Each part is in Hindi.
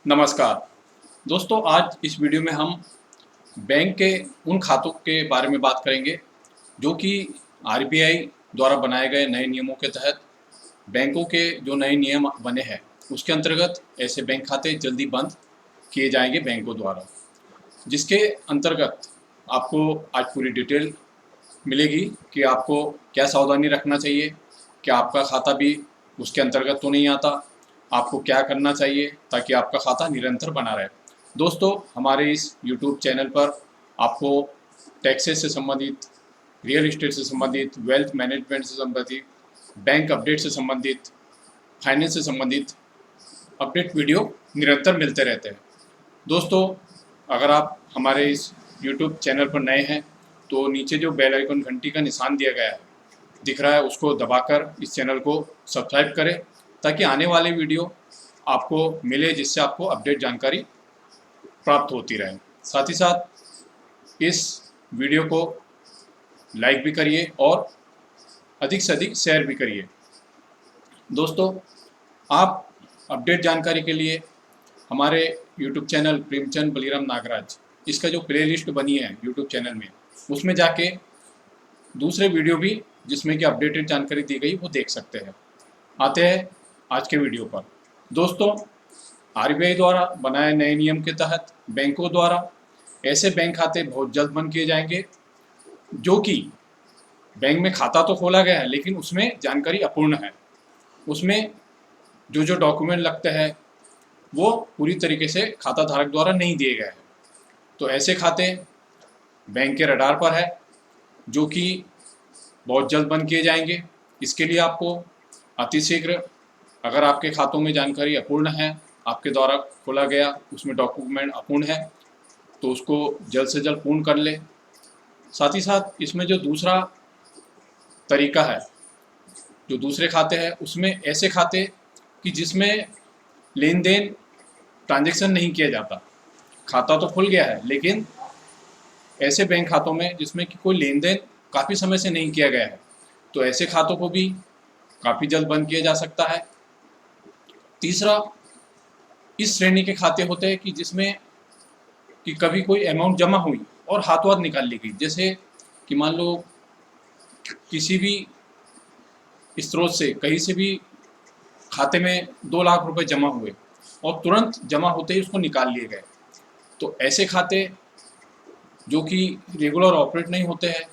नमस्कार दोस्तों, आज इस वीडियो में हम बैंक के उन खातों के बारे में बात करेंगे जो कि आरबीआई द्वारा बनाए गए नए नियमों के तहत बैंकों के जो नए नियम बने हैं उसके अंतर्गत ऐसे बैंक खाते जल्दी बंद किए जाएंगे बैंकों द्वारा, जिसके अंतर्गत आपको आज पूरी डिटेल मिलेगी कि आपको क्या सावधानी रखना चाहिए, क्या आपका खाता भी उसके अंतर्गत तो नहीं आता, आपको क्या करना चाहिए ताकि आपका खाता निरंतर बना रहे। दोस्तों, हमारे इस यूट्यूब चैनल पर आपको टैक्सेस से संबंधित, रियल इस्टेट से संबंधित, वेल्थ मैनेजमेंट से संबंधित, बैंक अपडेट से संबंधित, फाइनेंस से संबंधित अपडेट वीडियो निरंतर मिलते रहते हैं। दोस्तों, अगर आप हमारे इस यूट्यूब चैनल पर नए हैं तो नीचे जो बेल आइकन घंटी का निशान दिया गया है दिख रहा है, उसको दबाकर इस चैनल को सब्सक्राइब करें ताकि आने वाले वीडियो आपको मिले, जिससे आपको अपडेट जानकारी प्राप्त होती रहे। साथ ही साथ इस वीडियो को लाइक भी करिए और अधिक से अधिक शेयर भी करिए। दोस्तों, आप अपडेट जानकारी के लिए हमारे यूट्यूब चैनल प्रेमचंद बलिराम नागराज, इसका जो प्लेलिस्ट बनी है यूट्यूब चैनल में, उसमें जाके दूसरे वीडियो भी जिसमें कि अपडेटेड जानकारी दी गई वो देख सकते हैं। आते हैं आज के वीडियो पर। दोस्तों, आरबीआई द्वारा बनाए नए नियम के तहत बैंकों द्वारा ऐसे बैंक खाते बहुत जल्द बंद किए जाएंगे जो कि बैंक में खाता तो खोला गया है लेकिन उसमें जानकारी अपूर्ण है, उसमें जो जो डॉक्यूमेंट लगते हैं वो पूरी तरीके से खाता धारक द्वारा नहीं दिए गए हैं। तो ऐसे खाते बैंक के रडार पर है जो कि बहुत जल्द बंद किए जाएंगे। इसके लिए आपको अतिशीघ्र, अगर आपके खातों में जानकारी अपूर्ण है, आपके द्वारा खोला गया उसमें डॉक्यूमेंट अपूर्ण है, तो उसको जल्द से जल्द पूर्ण कर ले। साथ ही साथ इसमें जो दूसरा तरीका है, जो दूसरे खाते हैं, उसमें ऐसे खाते कि जिसमें लेन देन ट्रांजैक्शन नहीं किया जाता, खाता तो खुल गया है लेकिन ऐसे बैंक खातों में जिसमें कि कोई लेन देन काफ़ी समय से नहीं किया गया है, तो ऐसे खातों को भी काफ़ी जल्द बंद किया जा सकता है। तीसरा, इस श्रेणी के खाते होते हैं कि जिसमें कि कभी कोई अमाउंट जमा हुई और हाथों हाथ निकाल ली गई, जैसे कि मान लो किसी भी स्रोत से कहीं से भी खाते में 2 लाख रुपए जमा हुए और तुरंत जमा होते ही उसको निकाल लिए गए, तो ऐसे खाते जो कि रेगुलर ऑपरेट नहीं होते हैं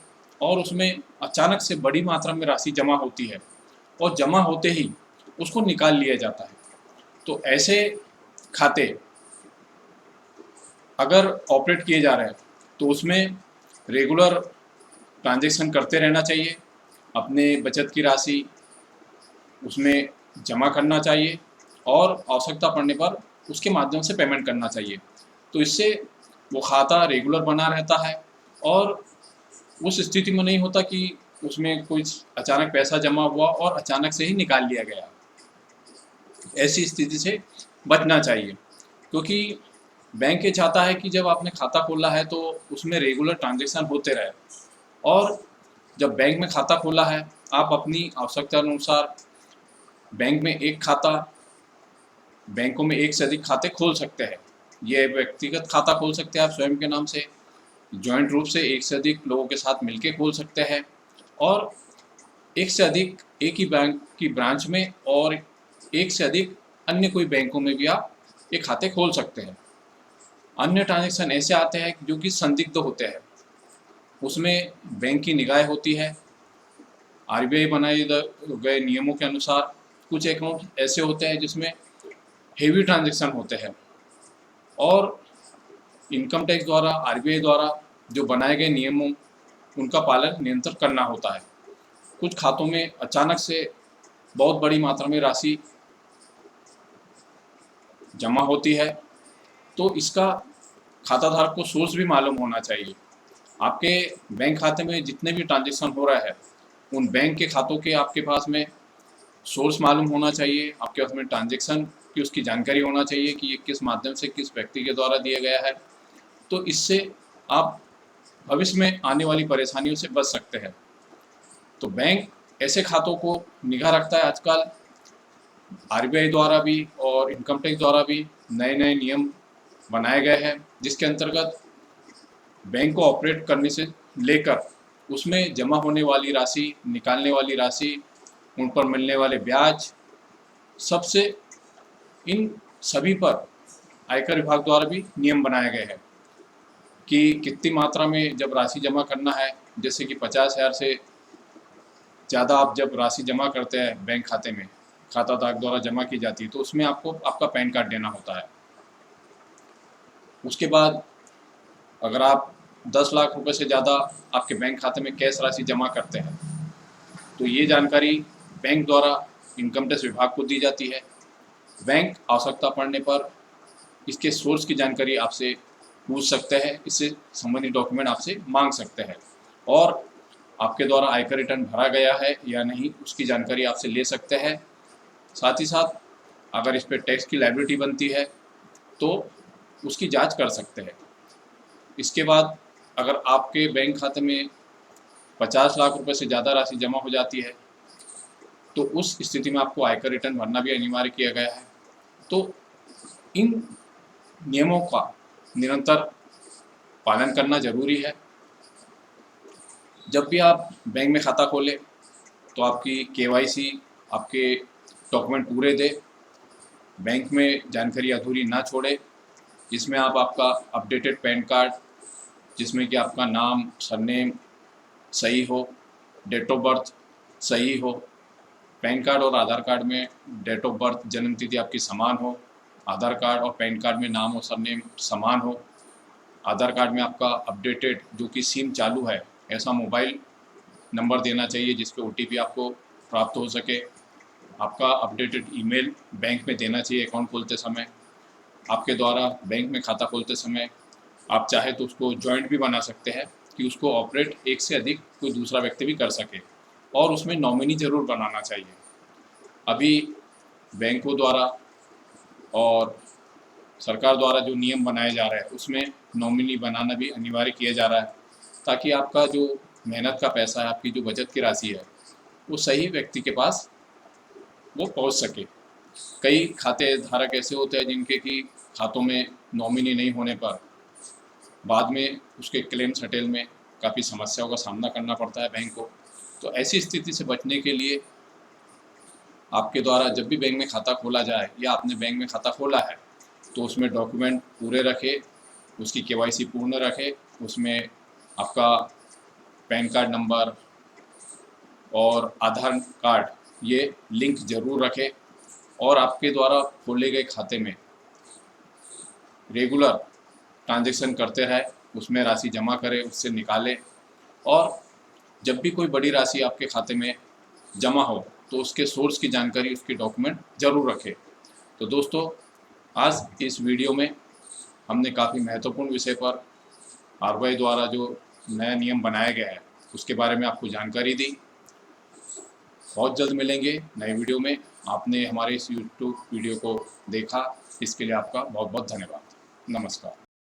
और उसमें अचानक से बड़ी मात्रा में राशि जमा होती है और जमा होते ही उसको निकाल लिया जाता है, तो ऐसे खाते अगर ऑपरेट किए जा रहे हैं तो उसमें रेगुलर ट्रांजैक्शन करते रहना चाहिए, अपने बचत की राशि उसमें जमा करना चाहिए और आवश्यकता पड़ने पर उसके माध्यम से पेमेंट करना चाहिए। तो इससे वो खाता रेगुलर बना रहता है और उस स्थिति में नहीं होता कि उसमें कोई अचानक पैसा जमा हुआ और अचानक से ही निकाल लिया गया। ऐसी स्थिति से बचना चाहिए, क्योंकि बैंक ये चाहता है कि जब आपने खाता खोला है तो उसमें रेगुलर ट्रांजैक्शन होते रहे, और जब बैंक में खाता खोला है आप अपनी आवश्यकता अनुसार बैंक में एक खाता, बैंकों में एक से अधिक खाते खोल सकते हैं। ये व्यक्तिगत खाता खोल सकते हैं आप स्वयं के नाम से, जॉइंट रूप से एक से अधिक लोगों के साथ मिलकर खोल सकते हैं, और एक से अधिक एक ही बैंक की ब्रांच में और एक से अधिक अन्य कोई बैंकों में भी आप ये खाते खोल सकते हैं। अन्य ट्रांजैक्शन ऐसे आते हैं जो कि संदिग्ध होते हैं, उसमें बैंक की निगाह होती है। आरबीआई बनाए गए नियमों के अनुसार कुछ अकाउंट ऐसे होते हैं जिसमें हेवी ट्रांजैक्शन होते हैं और इनकम टैक्स द्वारा, आरबीआई द्वारा जो बनाए गए नियमों उनका पालन निरंतर करना होता है। कुछ खातों में अचानक से बहुत बड़ी मात्रा में राशि जमा होती है, तो इसका खाता धारक को सोर्स भी मालूम होना चाहिए। आपके बैंक खाते में जितने भी ट्रांजैक्शन हो रहा है उन बैंक के खातों के आपके पास में सोर्स मालूम होना चाहिए, आपके पास में ट्रांजैक्शन की उसकी जानकारी होना चाहिए कि ये किस माध्यम से किस व्यक्ति के द्वारा दिया गया है। तो इससे आप भविष्य में आने वाली परेशानियों से बच सकते हैं। तो बैंक ऐसे खातों को निगाह रखता है आजकल, आरबीआई द्वारा भी और और इनकम टैक्स द्वारा भी नए नए नियम बनाए गए हैं, जिसके अंतर्गत बैंक को ऑपरेट करने से लेकर उसमें जमा होने वाली राशि, निकालने वाली राशि, उन पर मिलने वाले ब्याज, सबसे इन सभी पर आयकर विभाग द्वारा भी नियम बनाए गए हैं कि कितनी मात्रा में जब राशि जमा करना है। जैसे कि 50,000 से ज़्यादा आप जब राशि जमा करते हैं बैंक खाते में, खाता धारक द्वारा जमा की जाती है, तो उसमें आपको आपका पैन कार्ड देना होता है। उसके बाद अगर आप 10 लाख रुपए से ज़्यादा आपके बैंक खाते में कैश राशि जमा करते हैं, तो ये जानकारी बैंक द्वारा इनकम टैक्स विभाग को दी जाती है। बैंक आवश्यकता पड़ने पर इसके सोर्स की जानकारी आपसे पूछ सकते हैं, इससे संबंधित डॉक्यूमेंट आपसे मांग सकते हैं, और आपके द्वारा आयकर रिटर्न भरा गया है या नहीं उसकी जानकारी आपसे ले सकते हैं। साथ ही साथ अगर इस पर टैक्स की लायबिलिटी बनती है तो उसकी जांच कर सकते हैं। इसके बाद अगर आपके बैंक खाते में 50 लाख रुपए से ज़्यादा राशि जमा हो जाती है, तो उस स्थिति में आपको आयकर रिटर्न भरना भी अनिवार्य किया गया है। तो इन नियमों का निरंतर पालन करना जरूरी है। जब भी आप बैंक में खाता खोलें तो आपकी केवाईसी, आपके डॉक्यूमेंट पूरे दें, बैंक में जानकारी अधूरी ना छोड़े, जिसमें आप आपका अपडेटेड पैन कार्ड, जिसमें कि आपका नाम, सरनेम सही हो, डेट ऑफ बर्थ सही हो, पैन कार्ड और आधार कार्ड में डेट ऑफ बर्थ, जन्म तिथि आपकी समान हो, आधार कार्ड और पैन कार्ड में नाम और सरनेम समान हो, आधार कार्ड में आपका अपडेटेड जो कि सिम चालू है ऐसा मोबाइल नंबर देना चाहिए जिस पे ओटीपी आपको प्राप्त हो सके, आपका अपडेटेड ईमेल बैंक में देना चाहिए अकाउंट खोलते समय। आपके द्वारा बैंक में खाता खोलते समय आप चाहे तो उसको जॉइंट भी बना सकते हैं कि उसको ऑपरेट एक से अधिक कोई दूसरा व्यक्ति भी कर सके, और उसमें नॉमिनी ज़रूर बनाना चाहिए। अभी बैंकों द्वारा और सरकार द्वारा जो नियम बनाए जा रहे हैं उसमें नॉमिनी बनाना भी अनिवार्य किया जा रहा है, ताकि आपका जो मेहनत का पैसा है, आपकी जो बचत की राशि है, वो सही व्यक्ति के पास वो पहुंच सके। कई खाते धारक ऐसे होते हैं जिनके कि खातों में नॉमिनी नहीं होने पर बाद में उसके क्लेम सेटल में काफ़ी समस्याओं का सामना करना पड़ता है बैंक को। तो ऐसी स्थिति से बचने के लिए आपके द्वारा जब भी बैंक में खाता खोला जाए या आपने बैंक में खाता खोला है तो उसमें डॉक्यूमेंट पूरे रखे, उसकी केवाईसी पूर्ण रखे, उसमें आपका पैन कार्ड नंबर और आधार कार्ड ये लिंक जरूर रखें, और आपके द्वारा खोले गए खाते में रेगुलर ट्रांजैक्शन करते रहे, उसमें राशि जमा करें, उससे निकालें, और जब भी कोई बड़ी राशि आपके खाते में जमा हो तो उसके सोर्स की जानकारी, उसके डॉक्यूमेंट ज़रूर रखें। तो दोस्तों, आज इस वीडियो में हमने काफ़ी महत्वपूर्ण विषय पर आरबीआई द्वारा जो नया नियम बनाया गया है उसके बारे में आपको जानकारी दी। बहुत जल्द मिलेंगे नए वीडियो में। आपने हमारे इस यूट्यूब वीडियो को देखा, इसके लिए आपका बहुत बहुत धन्यवाद। नमस्कार।